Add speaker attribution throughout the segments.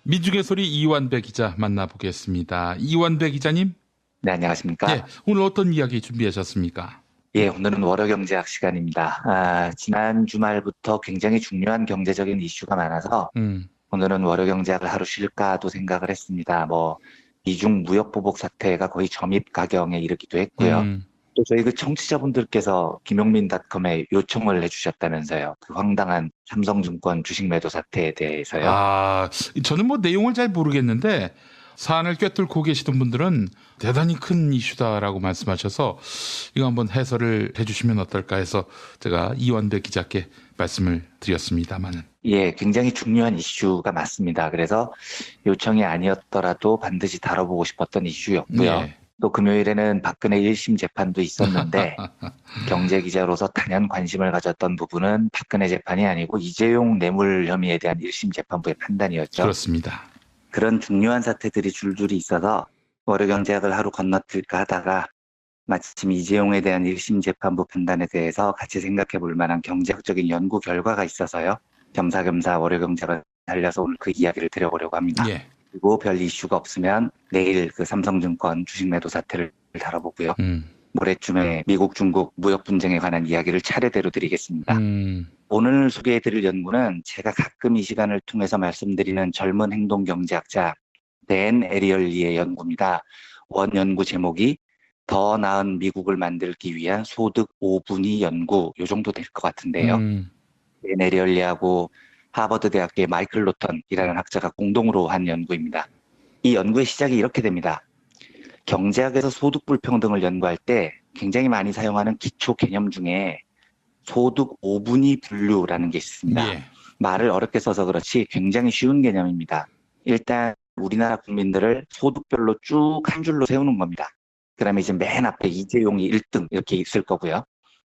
Speaker 1: 민중의 소리 이완배 기자 만나보겠습니다. 이완배 기자님,
Speaker 2: 네, 안녕하십니까?
Speaker 1: 예, 오늘 어떤 이야기 준비하셨습니까?
Speaker 2: 예, 오늘은 월요경제학 시간입니다. 지난 주말부터 굉장히 중요한 경제적인 이슈가 많아서
Speaker 1: 음,
Speaker 2: 오늘은 월요경제학을 하루 쉴까도 생각을 했습니다. 미중 무역 보복 사태가 거의 점입 가경에 이르기도 했고요.
Speaker 1: 음.
Speaker 2: 또 저희 그 청취자분들께서 김용민닷컴에 요청을 해주셨다면서요. 그 황당한 삼성증권 주식 매도 사태에 대해서요.
Speaker 1: 아, 저는 뭐 내용을 잘 모르겠는데 사안을 꿰뚫고 계시던 분들은 대단히 큰 이슈다라고 말씀하셔서 이거 한번 해설을 해주시면 어떨까 해서 제가 이완배 기자께 말씀을 드렸습니다만은.
Speaker 2: 예, 굉장히 중요한 이슈가 맞습니다. 그래서 요청이 아니었더라도 반드시 다뤄보고 싶었던 이슈였고요.
Speaker 1: 예.
Speaker 2: 또 금요일에는 박근혜 1심 재판도 있었는데 경제 기자로서 단연 관심을 가졌던 부분은 박근혜 재판이 아니고 이재용 뇌물 혐의에 대한 1심 재판부의 판단이었죠.
Speaker 1: 그렇습니다.
Speaker 2: 그런 중요한 사태들이 줄줄이 있어서 월요경제학을 하루 건너뛸까 하다가 마침 이재용에 대한 1심 재판부 판단에 대해서 같이 생각해 볼 만한 경제학적인 연구 결과가 있어서요. 겸사겸사 월요경제학을 달려서 오늘 그 이야기를 드려보려고 합니다.
Speaker 1: 예.
Speaker 2: 그리고 별 이슈가 없으면 내일 그 삼성증권 주식 매도 사태를 다뤄보고요.
Speaker 1: 음,
Speaker 2: 모레쯤에 미국, 중국 무역 분쟁에 관한 이야기를 차례대로 드리겠습니다.
Speaker 1: 음,
Speaker 2: 오늘 소개해드릴 연구는 제가 가끔 이 시간을 통해서 말씀드리는 젊은 행동 경제학자 댄 에리얼리의 연구입니다. 원 연구 제목이 더 나은 미국을 만들기 위한 소득 5분위 연구, 요 정도 될 것 같은데요.
Speaker 1: 음,
Speaker 2: 댄 에리얼리하고 하버드 대학교의 마이클 로턴이라는 학자가 공동으로 한 연구입니다. 이 연구의 시작이 이렇게 됩니다. 경제학에서 소득 불평등을 연구할 때 굉장히 많이 사용하는 기초 개념 중에 소득 5분위 분류라는 게 있습니다.
Speaker 1: 예.
Speaker 2: 말을 어렵게 써서 그렇지 굉장히 쉬운 개념입니다. 일단 우리나라 국민들을 소득별로 쭉 한 줄로 세우는 겁니다. 그다음에 이제 맨 앞에 이재용이 1등 이렇게 있을 거고요.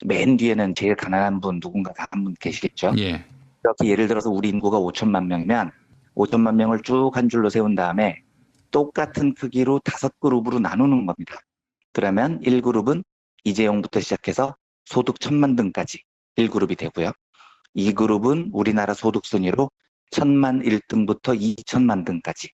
Speaker 2: 맨 뒤에는 제일 가난한 분 누군가가 한 분 계시겠죠.
Speaker 1: 예.
Speaker 2: 이렇게 예를 들어서 우리 인구가 5천만 명이면 5천만 명을 쭉 한 줄로 세운 다음에 똑같은 크기로 5그룹으로 나누는 겁니다. 그러면 1그룹은 이재용부터 시작해서 소득 1,000만 등까지 1그룹이 되고요. 2그룹은 우리나라 소득 순위로 1,000만 1등부터 2,000만 등까지,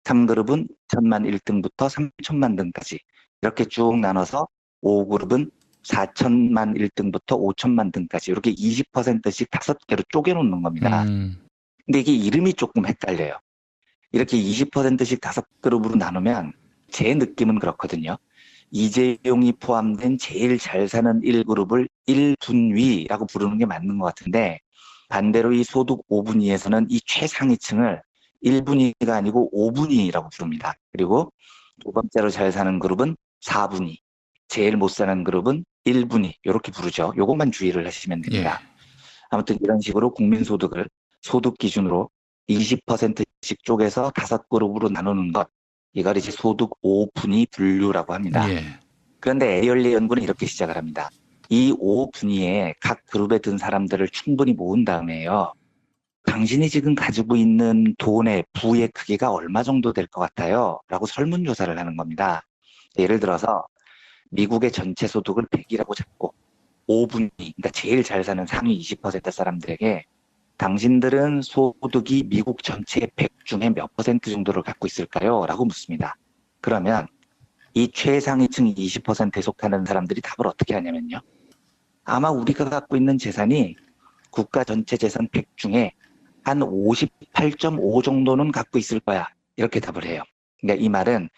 Speaker 2: 3그룹은 2,000만 1등부터 3,000만 등까지 이렇게 쭉 나눠서 5그룹은 4,000만 1등부터 5,000만 등까지 이렇게 20%씩 5개로 쪼개놓는 겁니다.
Speaker 1: 음,
Speaker 2: 근데 이게 이름이 조금 헷갈려요. 이렇게 20%씩 5그룹으로 나누면 제 느낌은 그렇거든요. 이재용이 포함된 제일 잘 사는 1그룹을 1분위라고 부르는 게 맞는 것 같은데 반대로 이 소득 5분위에서는 이 최상위층을 1분위가 아니고 5분위라고 부릅니다. 그리고 두 번째로 잘 사는 그룹은 4분위, 제일 못 사는 그룹은 1분위 이렇게 부르죠. 요것만 주의를 하시면
Speaker 1: 예.
Speaker 2: 됩니다. 아무튼 이런 식으로 국민소득을 소득 기준으로 20%씩 쪼개서 5그룹으로 나누는 것, 이걸 이제 소득 5분위 분류라고 합니다.
Speaker 1: 예.
Speaker 2: 그런데 에리얼리 연구는 이렇게 시작을 합니다. 이 5분위에 각 그룹에 든 사람들을 충분히 모은 다음에요. 당신이 지금 가지고 있는 돈의 부의 크기가 얼마 정도 될 것 같아요? 라고 설문조사를 하는 겁니다. 예를 들어서 미국의 전체 소득을 100이라고 잡고 5분위, 그러니까 제일 잘 사는 상위 20% 사람들에게 당신들은 소득이 미국 전체의 100 중에 몇 퍼센트 정도를 갖고 있을까요? 라고 묻습니다. 그러면 이 최상위층 20%에 속하는 사람들이 답을 어떻게 하냐면요. 아마 우리가 갖고 있는 재산이 국가 전체 재산 100 중에 한 58.5 정도는 갖고 있을 거야. 이렇게 답을 해요. 그러니까 이 말은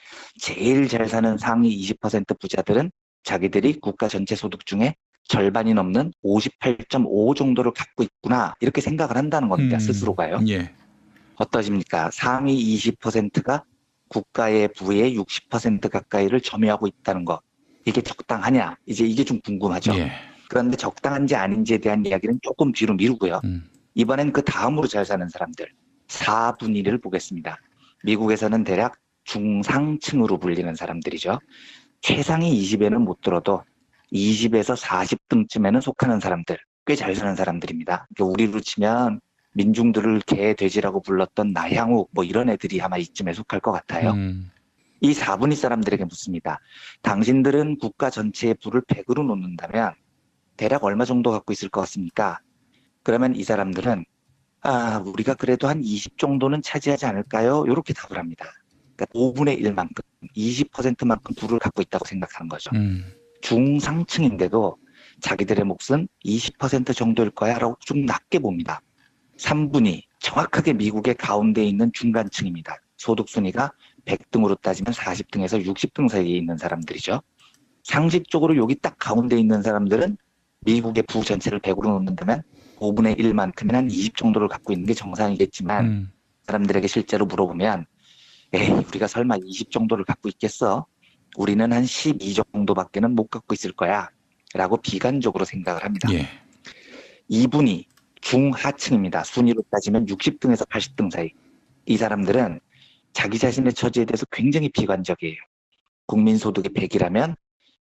Speaker 2: 제일 잘 사는 상위 20% 부자들은 자기들이 국가 전체 소득 중에 절반이 넘는 58.5 정도를 갖고 있구나. 이렇게 생각을 한다는 겁니다. 스스로가요.
Speaker 1: 예.
Speaker 2: 어떠십니까? 상위 20%가 국가의 부의 60% 가까이를 점유하고 있다는 것. 이게 적당하냐? 이제 이게 좀 궁금하죠.
Speaker 1: 예.
Speaker 2: 그런데 적당한지 아닌지에 대한 이야기는 조금 뒤로 미루고요.
Speaker 1: 음,
Speaker 2: 이번엔 그 다음으로 잘 사는 사람들, 4분위를 보겠습니다. 미국에서는 대략 중상층으로 불리는 사람들이죠. 최상위 20에는 못 들어도 20에서 40등쯤에는 속하는 사람들, 꽤 잘 사는 사람들입니다. 그러니까 우리로 치면 민중들을 개, 돼지라고 불렀던 나향욱 뭐 이런 애들이 아마 이쯤에 속할 것 같아요.
Speaker 1: 음,
Speaker 2: 이 4분위 사람들에게 묻습니다. 당신들은 국가 전체의 부를 100으로 놓는다면 대략 얼마 정도 갖고 있을 것 같습니까? 그러면 이 사람들은 우리가 그래도 한 20 정도는 차지하지 않을까요? 이렇게 답을 합니다. 그러니까 5분의 1만큼, 20%만큼 부를 갖고 있다고 생각하는 거죠. 중상층인데도 자기들의 몫은 20% 정도일 거야 라고 좀 낮게 봅니다. 3분이 정확하게 미국의 가운데에 있는 중간층입니다. 소득 순위가 100등으로 따지면 40등에서 60등 사이에 있는 사람들이죠. 상식적으로 여기 딱 가운데 있는 사람들은 미국의 부 전체를 100으로 놓는다면 5분의 1만큼이나 한 20 정도를 갖고 있는 게 정상이겠지만 사람들에게 실제로 물어보면 에이, 우리가 설마 20 정도를 갖고 있겠어? 우리는 한 12 정도밖에는 못 갖고 있을 거야 라고 비관적으로 생각을 합니다.
Speaker 1: 예.
Speaker 2: 2분이 중하층입니다. 순위로 따지면 60등에서 80등 사이. 이 사람들은 자기 자신의 처지에 대해서 굉장히 비관적이에요. 국민소득이 100이라면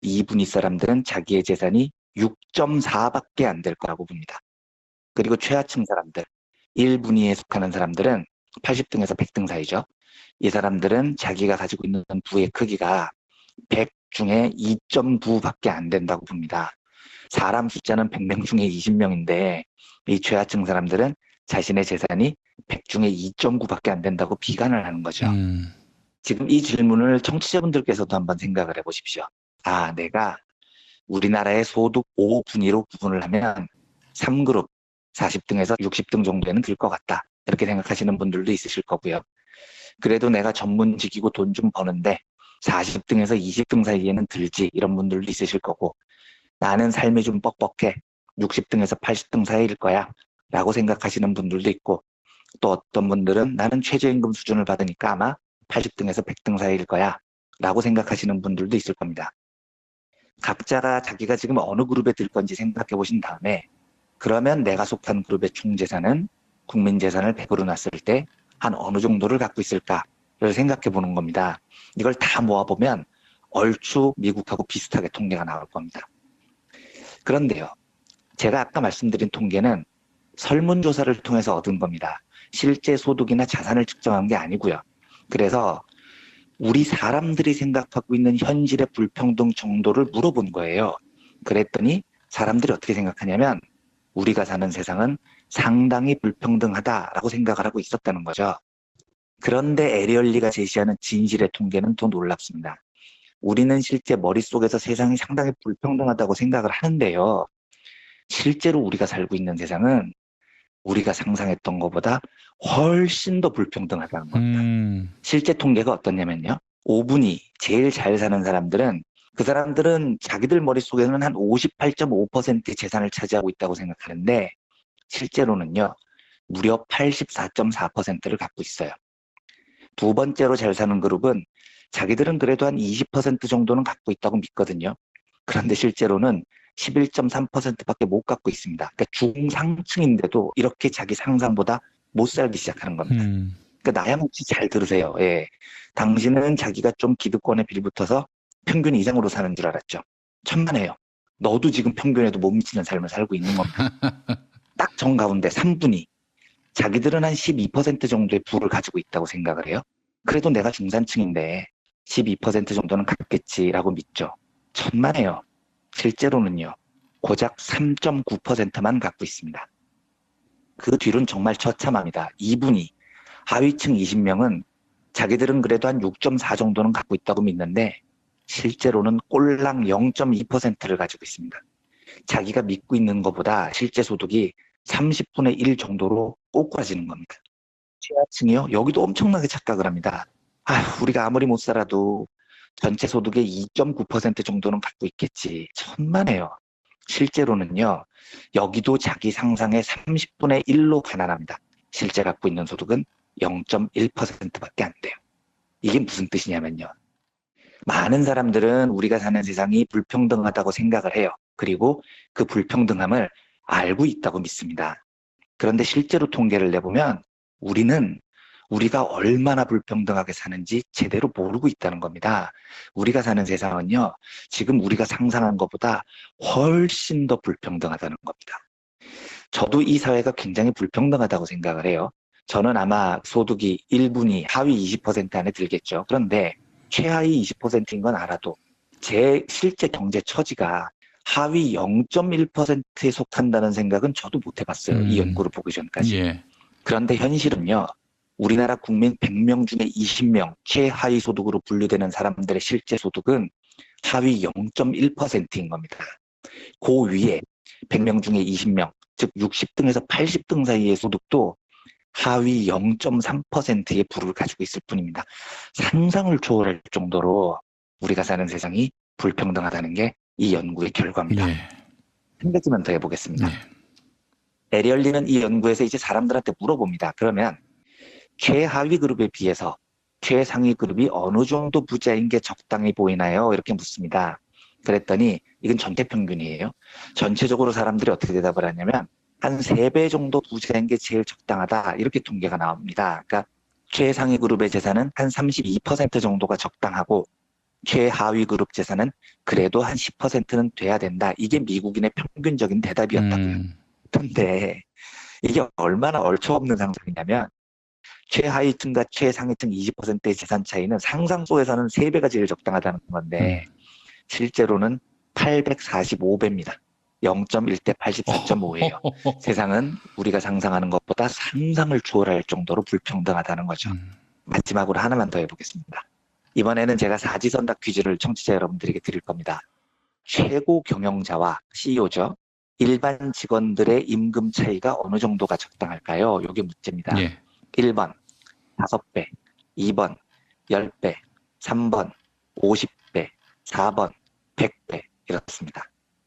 Speaker 2: 2분위 사람들은 자기의 재산이 6.4밖에 안 될 거라고 봅니다. 그리고 최하층 사람들, 1분위에 속하는 사람들은 80등에서 100등 사이죠. 이 사람들은 자기가 가지고 있는 부의 크기가 100 중에 2.9밖에 안 된다고 봅니다. 사람 숫자는 100명 중에 20명인데 이 최하층 사람들은 자신의 재산이 100 중에 2.9밖에 안 된다고 비관을 하는 거죠. 지금 이 질문을 청취자분들께서도 한번 생각을 해보십시오. 내가 우리나라의 소득 5분위로 구분을 하면 3그룹 40등에서 60등 정도에는 들 것 같다. 이렇게 생각하시는 분들도 있으실 거고요. 그래도 내가 전문직이고 돈 좀 버는데 40등에서 20등 사이에는 들지 이런 분들도 있으실 거고 나는 삶이 좀 뻑뻑해 60등에서 80등 사이일 거야 라고 생각하시는 분들도 있고 또 어떤 분들은 나는 최저임금 수준을 받으니까 아마 80등에서 100등 사이일 거야 라고 생각하시는 분들도 있을 겁니다. 각자가 자기가 지금 어느 그룹에 들 건지 생각해 보신 다음에 그러면 내가 속한 그룹의 총재산은 국민재산을 100으로 놨을 때 한 어느 정도를 갖고 있을까를 생각해 보는 겁니다. 이걸 다 모아보면 얼추 미국하고 비슷하게 통계가 나올 겁니다. 그런데요, 제가 아까 말씀드린 통계는 설문조사를 통해서 얻은 겁니다. 실제 소득이나 자산을 측정한 게 아니고요. 그래서 우리 사람들이 생각하고 있는 현실의 불평등 정도를 물어본 거예요. 그랬더니 사람들이 어떻게 생각하냐면 우리가 사는 세상은 상당히 불평등하다라고 생각을 하고 있었다는 거죠. 그런데 에리얼리가 제시하는 진실의 통계는 더 놀랍습니다. 우리는 실제 머릿속에서 세상이 상당히 불평등하다고 생각을 하는데요. 실제로 우리가 살고 있는 세상은 우리가 상상했던 것보다 훨씬 더 불평등하다는 겁니다. 실제 통계가 어떻냐면요. 5분위 제일 잘 사는 사람들은 그 사람들은 자기들 머릿속에는 한 58.5%의 재산을 차지하고 있다고 생각하는데 실제로는요. 무려 84.4%를 갖고 있어요. 두 번째로 잘 사는 그룹은 자기들은 그래도 한 20% 정도는 갖고 있다고 믿거든요. 그런데 실제로는 11.3%밖에 못 갖고 있습니다. 그러니까 중상층인데도 이렇게 자기 상상보다 못 살기 시작하는 겁니다. 그러니까 나양없이 잘 들으세요. 예. 당신은 자기가 좀 기득권에 빌붙어서 평균 이상으로 사는 줄 알았죠. 천만에요. 너도 지금 평균에도 못 미치는 삶을 살고 있는 겁니다. 딱 정가운데 3분이 자기들은 한 12% 정도의 부를 가지고 있다고 생각을 해요. 그래도 내가 중산층인데 12% 정도는 갖겠지라고 믿죠. 천만에요. 실제로는요. 고작 3.9%만 갖고 있습니다. 그 뒤로는 정말 처참합니다. 2분이 하위층 20명은 자기들은 그래도 한 6.4 정도는 갖고 있다고 믿는데 실제로는 꼴랑 0.2%를 가지고 있습니다. 자기가 믿고 있는 것보다 실제 소득이 30분의 1 정도로 꼬꾸라지는 겁니다. 최하층이요? 여기도 엄청나게 착각을 합니다. 우리가 아무리 못 살아도 전체 소득의 2.9% 정도는 갖고 있겠지. 천만에요. 실제로는요. 여기도 자기 상상의 30분의 1로 가난합니다. 실제 갖고 있는 소득은 0.1%밖에 안 돼요. 이게 무슨 뜻이냐면요. 많은 사람들은 우리가 사는 세상이 불평등하다고 생각을 해요. 그리고 그 불평등함을 알고 있다고 믿습니다. 그런데 실제로 통계를 내보면 우리가 얼마나 불평등하게 사는지 제대로 모르고 있다는 겁니다. 우리가 사는 세상은요, 지금 우리가 상상한 것보다 훨씬 더 불평등하다는 겁니다. 저도 이 사회가 굉장히 불평등하다고 생각을 해요. 저는 아마 소득이 1분위 하위 20% 안에 들겠죠. 그런데 최하위 20%인 건 알아도 제 실제 경제 처지가 하위 0.1%에 속한다는 생각은 저도 못 해봤어요. 이 연구를 보기 전까지.
Speaker 1: 예.
Speaker 2: 그런데 현실은요. 우리나라 국민 100명 중에 20명 최하위 소득으로 분류되는 사람들의 실제 소득은 하위 0.1%인 겁니다. 그 위에 100명 중에 20명, 즉 60등에서 80등 사이의 소득도 하위 0.3%의 부를 가지고 있을 뿐입니다. 상상을 초월할 정도로 우리가 사는 세상이 불평등하다는 게 이 연구의 결과입니다.
Speaker 1: 예.
Speaker 2: 한 가지만 더 해보겠습니다.
Speaker 1: 예.
Speaker 2: 에리얼리는 이 연구에서 이제 사람들한테 물어봅니다. 그러면 최하위 그룹에 비해서 최상위 그룹이 어느 정도 부자인 게 적당해 보이나요? 이렇게 묻습니다. 그랬더니 이건 전체 평균이에요. 전체적으로 사람들이 어떻게 대답을 하냐면 한 3배 정도 부자인 게 제일 적당하다. 이렇게 통계가 나옵니다. 그러니까 최상위 그룹의 재산은 한 32% 정도가 적당하고 최하위 그룹 재산은 그래도 한 10%는 돼야 된다. 이게 미국인의 평균적인 대답이었다고요. 근데 이게 얼마나 얼초없는 상상이냐면 최하위층과 최상위층 20%의 재산 차이는 상상 속에서는 3배가 제일 적당하다는 건데 실제로는 845배입니다. 0.1대 84.5예요. 세상은 우리가 상상하는 것보다 상상을 초월할 정도로 불평등하다는 거죠. 마지막으로 하나만 더 해보겠습니다. 이번에는 제가 사지선답 퀴즈를 청취자 여러분들에게 드릴 겁니다. 최고 경영자와 CEO죠. 일반 직원들의 임금 차이가 어느 정도가 적당할까요? 이게 문제입니다.
Speaker 1: 예.
Speaker 2: 1번 5배, 2번 10배, 3번 50배, 4번 100배 이렇습니다.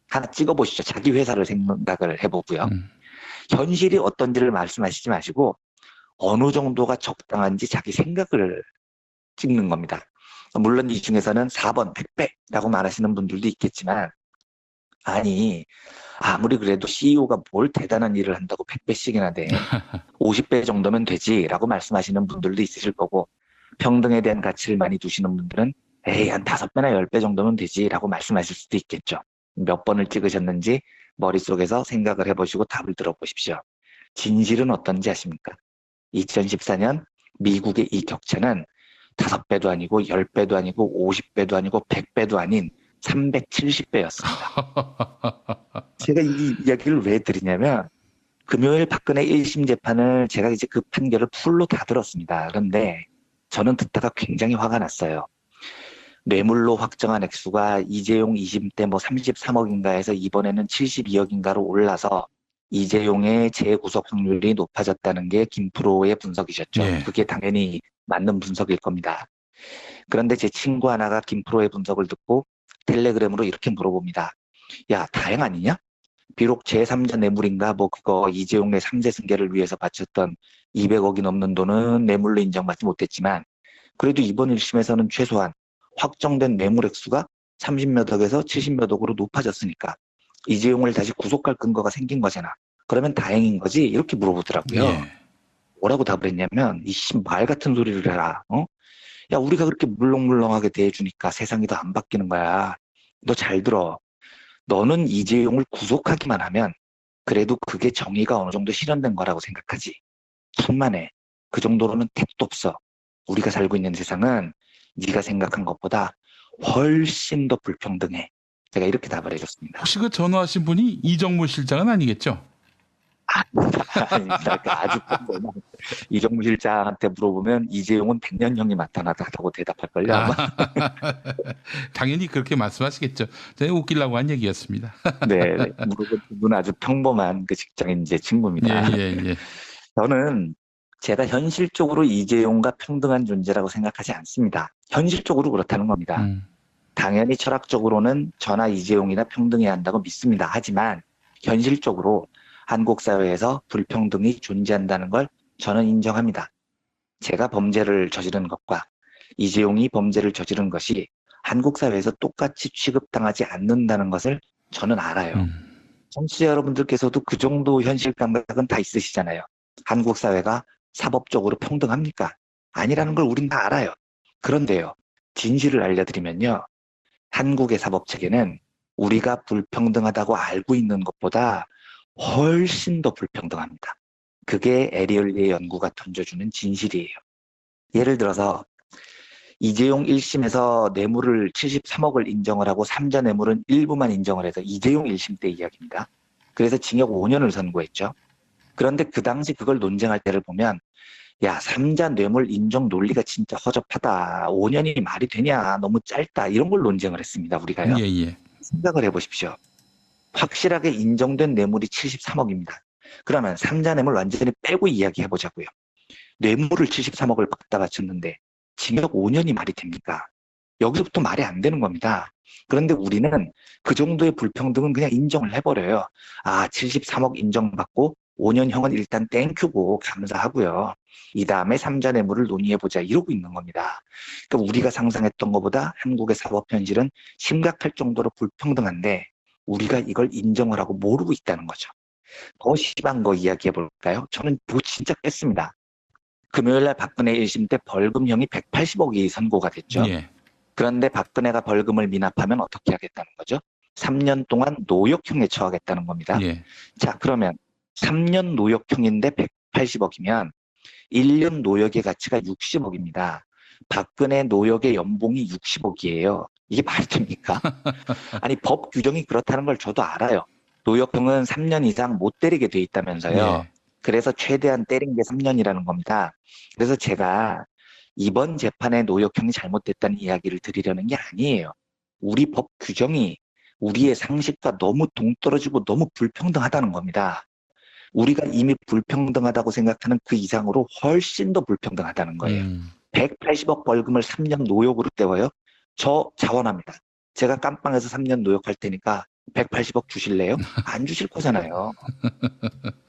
Speaker 2: 하나 찍어보시죠. 자기 회사를 생각을 해보고요. 현실이 어떤지를 말씀하시지 마시고 어느 정도가 적당한지 자기 생각을 찍는 겁니다. 물론 이 중에서는 4번 100배라고 말하시는 분들도 있겠지만 아니 아무리 그래도 CEO가 뭘 대단한 일을 한다고 100배씩이나 돼. 50배 정도면 되지 라고 말씀하시는 분들도 있으실 거고 평등에 대한 가치를 많이 두시는 분들은 에이 한 5배나 10배 정도면 되지 라고 말씀하실 수도 있겠죠. 몇 번을 찍으셨는지 머릿속에서 생각을 해보시고 답을 들어보십시오. 진실은 어떤지 아십니까? 2014년 미국의 이 격차는 5배도 아니고 10배도 아니고 50배도 아니고 100배도 아닌 370배였습니다. 제가 이 이야기를 왜 드리냐면 금요일 박근혜 1심 재판을 제가 이제 그 판결을 풀로 다 들었습니다. 그런데 저는 듣다가 굉장히 화가 났어요. 뇌물로 확정한 액수가 이재용 2심 때 뭐 33억인가 해서 이번에는 72억인가로 올라서 이재용의 재구속 확률이 높아졌다는 게 김프로의 분석이셨죠.
Speaker 1: 예.
Speaker 2: 그게 당연히 맞는 분석일 겁니다. 그런데 제 친구 하나가 김프로의 분석을 듣고 텔레그램으로 이렇게 물어봅니다. 야, 다행 아니냐? 비록 제3자 뇌물인가 뭐 그거 이재용의 3세 승계를 위해서 바쳤던 200억이 넘는 돈은 뇌물로 인정받지 못했지만 그래도 이번 1심에서는 최소한 확정된 뇌물 액수가 30몇 억에서 70몇 억으로 높아졌으니까 이재용을 다시 구속할 근거가 생긴 거잖아. 그러면 다행인 거지? 이렇게 물어보더라고요.
Speaker 1: 예.
Speaker 2: 뭐라고 답을 했냐면 이씨 말 같은 소리를 해라. 야 우리가 그렇게 물렁물렁하게 대해주니까 세상이 더 안 바뀌는 거야. 너 잘 들어. 너는 이재용을 구속하기만 하면 그래도 그게 정의가 어느 정도 실현된 거라고 생각하지. 천만에 그 정도로는 택도 없어. 우리가 살고 있는 세상은 네가 생각한 것보다 훨씬 더 불평등해. 제가 이렇게 답을 해줬습니다.
Speaker 1: 혹시 그 전화하신 분이 이정무 실장은 아니겠죠?
Speaker 2: 아닙니다. 아주 평범한 이정무 실장한테 물어보면 이재용은 100년형이 나타나다고 대답할걸요. 아마.
Speaker 1: 당연히 그렇게 말씀하시겠죠. 제가 웃기려고 한 얘기였습니다.
Speaker 2: 네, 물어본 분은 아주 평범한 그 직장인 제 친구입니다.
Speaker 1: 예.
Speaker 2: 저는 제가 현실적으로 이재용과 평등한 존재라고 생각하지 않습니다. 현실적으로 그렇다는 겁니다. 당연히 철학적으로는 저나 이재용이나 평등해야 한다고 믿습니다. 하지만 현실적으로 한국 사회에서 불평등이 존재한다는 걸 저는 인정합니다. 제가 범죄를 저지른 것과 이재용이 범죄를 저지른 것이 한국 사회에서 똑같이 취급당하지 않는다는 것을 저는 알아요. 청취자 여러분들께서도 그 정도 현실 감각은 다 있으시잖아요. 한국 사회가 사법적으로 평등합니까? 아니라는 걸 우린 다 알아요. 그런데요, 진실을 알려드리면요. 한국의 사법체계는 우리가 불평등하다고 알고 있는 것보다 훨씬 더 불평등합니다. 그게 에리얼리의 연구가 던져주는 진실이에요. 예를 들어서 이재용 1심에서 뇌물을 73억을 인정을 하고 3자 뇌물은 일부만 인정을 해서 이재용 1심 때 이야기입니다. 그래서 징역 5년을 선고했죠. 그런데 그 당시 그걸 논쟁할 때를 보면 야, 삼자 뇌물 인정 논리가 진짜 허접하다. 5년이 말이 되냐? 너무 짧다. 이런 걸 논쟁을 했습니다. 우리가요.
Speaker 1: 예, 예.
Speaker 2: 생각을 해보십시오. 확실하게 인정된 뇌물이 73억입니다. 그러면 삼자 뇌물 완전히 빼고 이야기해보자고요. 뇌물을 73억을 갖다 바쳤는데 징역 5년이 말이 됩니까? 여기서부터 말이 안 되는 겁니다. 그런데 우리는 그 정도의 불평등은 그냥 인정을 해버려요. 아, 73억 인정받고 5년형은 일단 땡큐고 감사하고요. 이 다음에 삼자 뇌물을 논의해보자 이러고 있는 겁니다. 그러니까 우리가 상상했던 것보다 한국의 사법 현실은 심각할 정도로 불평등한데 우리가 이걸 인정을 하고 모르고 있다는 거죠. 더 심한 거 이야기해볼까요? 저는 그거 진짜 깼습니다. 금요일날 박근혜 1심 때 벌금형이 180억이 선고가 됐죠.
Speaker 1: 예.
Speaker 2: 그런데 박근혜가 벌금을 미납하면 어떻게 하겠다는 거죠? 3년 동안 노역형에 처하겠다는 겁니다.
Speaker 1: 예.
Speaker 2: 자, 그러면 3년 노역형인데 180억이면 1년 노역의 가치가 60억입니다. 박근혜 노역의 연봉이 60억이에요. 이게 말이 됩니까? 아니, 법 규정이 그렇다는 걸 저도 알아요. 노역형은 3년 이상 못 때리게 돼 있다면서요.
Speaker 1: 예.
Speaker 2: 그래서 최대한 때린 게 3년이라는 겁니다. 그래서 제가 이번 재판에 노역형이 잘못됐다는 이야기를 드리려는 게 아니에요. 우리 법 규정이 우리의 상식과 너무 동떨어지고 너무 불평등하다는 겁니다. 우리가 이미 불평등하다고 생각하는 그 이상으로 훨씬 더 불평등하다는 거예요. 180억 벌금을 3년 노역으로 때워요? 저 자원합니다. 제가 깜빵에서 3년 노역할 테니까 180억 주실래요? 안 주실 거잖아요.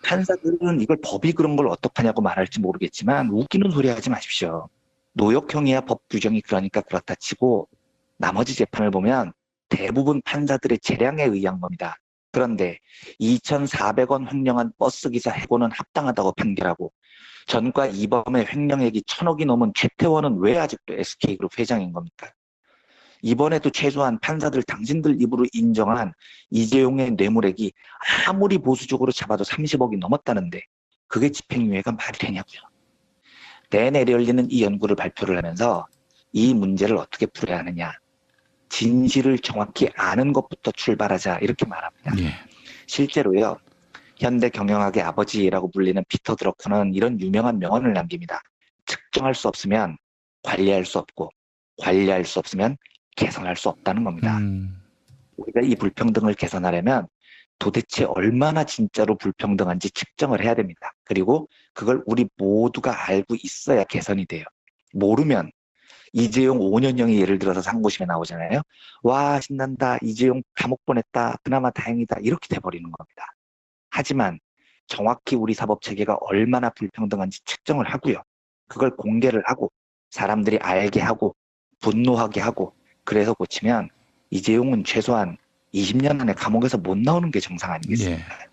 Speaker 2: 판사들은 이걸 법이 그런 걸 어떡하냐고 말할지 모르겠지만 웃기는 소리 하지 마십시오. 노역형이야 법 규정이 그러니까 그렇다 치고 나머지 재판을 보면 대부분 판사들의 재량에 의한 겁니다. 그런데 2,400원 횡령한 버스기사 해고는 합당하다고 판결하고 전과 이범의 횡령액이 1,000억이 넘은 최태원은 왜 아직도 SK그룹 회장인 겁니까? 이번에도 최소한 판사들 당신들 입으로 인정한 이재용의 뇌물액이 아무리 보수적으로 잡아도 30억이 넘었다는데 그게 집행유예가 말이 되냐고요. 내내 열리는 이 연구를 발표를 하면서 이 문제를 어떻게 풀어야 하느냐. 진실을 정확히 아는 것부터 출발하자 이렇게 말합니다.
Speaker 1: 예.
Speaker 2: 실제로요. 현대 경영학의 아버지라고 불리는 피터 드러커는 이런 유명한 명언을 남깁니다. 측정할 수 없으면 관리할 수 없고 관리할 수 없으면 개선할 수 없다는 겁니다. 우리가 이 불평등을 개선하려면 도대체 얼마나 진짜로 불평등한지 측정을 해야 됩니다. 그리고 그걸 우리 모두가 알고 있어야 개선이 돼요. 모르면 이재용 5년형이 예를 들어서 상고심에 나오잖아요. 와 신난다. 이재용 감옥 보냈다. 그나마 다행이다. 이렇게 돼버리는 겁니다. 하지만 정확히 우리 사법체계가 얼마나 불평등한지 측정을 하고요. 그걸 공개를 하고 사람들이 알게 하고 분노하게 하고 그래서 고치면 이재용은 최소한 20년 안에 감옥에서 못 나오는 게 정상 아니겠습니까?
Speaker 1: 예.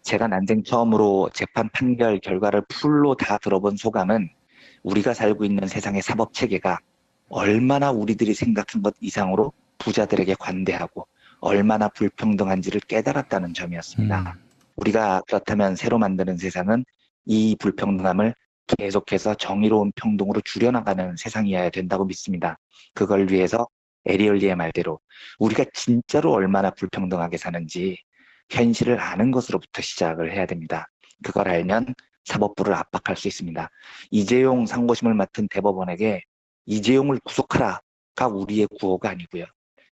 Speaker 2: 제가 난생 처음으로 재판 판결 결과를 풀로 다 들어본 소감은 우리가 살고 있는 세상의 사법체계가 얼마나 우리들이 생각한 것 이상으로 부자들에게 관대하고 얼마나 불평등한지를 깨달았다는 점이었습니다. 우리가 그렇다면 새로 만드는 세상은 이 불평등함을 계속해서 정의로운 평등으로 줄여나가는 세상이어야 된다고 믿습니다. 그걸 위해서 에리얼리의 말대로 우리가 진짜로 얼마나 불평등하게 사는지 현실을 아는 것으로부터 시작을 해야 됩니다. 그걸 알면 사법부를 압박할 수 있습니다. 이재용 상고심을 맡은 대법원에게 이재용을 구속하라가 우리의 구호가 아니고요.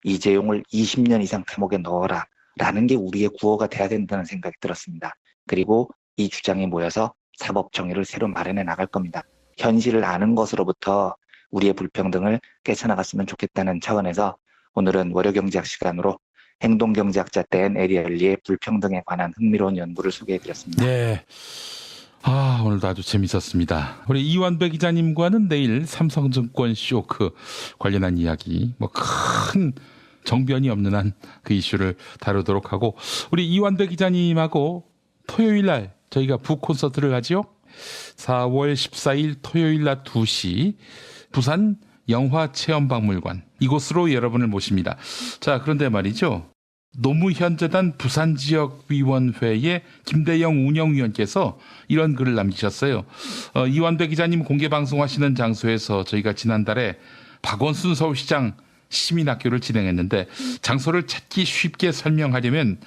Speaker 2: 이재용을 20년 이상 감옥에 넣어라 라는 게 우리의 구호가 돼야 된다는 생각이 들었습니다. 그리고 이 주장이 모여서 사법 정의를 새로 마련해 나갈 겁니다. 현실을 아는 것으로부터 우리의 불평등을 깨쳐나갔으면 좋겠다는 차원에서 오늘은 월요경제학 시간으로 행동경제학자 댄 에리얼리의 불평등에 관한 흥미로운 연구를 소개해드렸습니다.
Speaker 1: 네. 오늘도 아주 재밌었습니다. 우리 이완배 기자님과는 내일 삼성증권 쇼크 관련한 이야기, 큰 정변이 없는 한 그 이슈를 다루도록 하고, 우리 이완배 기자님하고 토요일 날 저희가 북콘서트를 하죠. 4월 14일 토요일 낮 2시 부산 영화체험박물관 이곳으로 여러분을 모십니다. 자, 그런데 말이죠. 노무현재단 부산지역위원회의 김대영 운영위원께서 이런 글을 남기셨어요. 이완배 기자님 공개방송하시는 장소에서 저희가 지난달에 박원순 서울시장 시민학교를 진행했는데 장소를 찾기 쉽게 설명하려면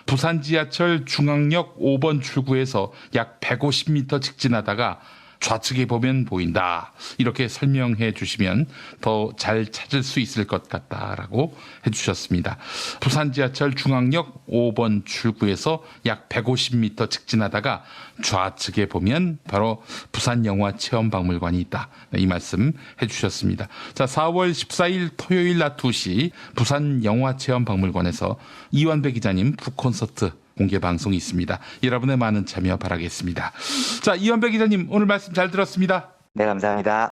Speaker 1: 부산 지하철 중앙역 5번 출구에서 약 150m 직진하다가 좌측에 보면 보인다. 이렇게 설명해 주시면 더 잘 찾을 수 있을 것 같다라고 해주셨습니다. 부산 지하철 중앙역 5번 출구에서 약 150m 직진하다가 좌측에 보면 바로 부산영화체험박물관이 있다. 이 말씀 해주셨습니다. 자, 4월 14일 토요일 낮 2시 부산영화체험박물관에서 이완배 기자님 북콘서트 공개 방송이 있습니다. 여러분의 많은 참여 바라겠습니다. 자, 이완배 기자님 오늘 말씀 잘 들었습니다.
Speaker 2: 네, 감사합니다.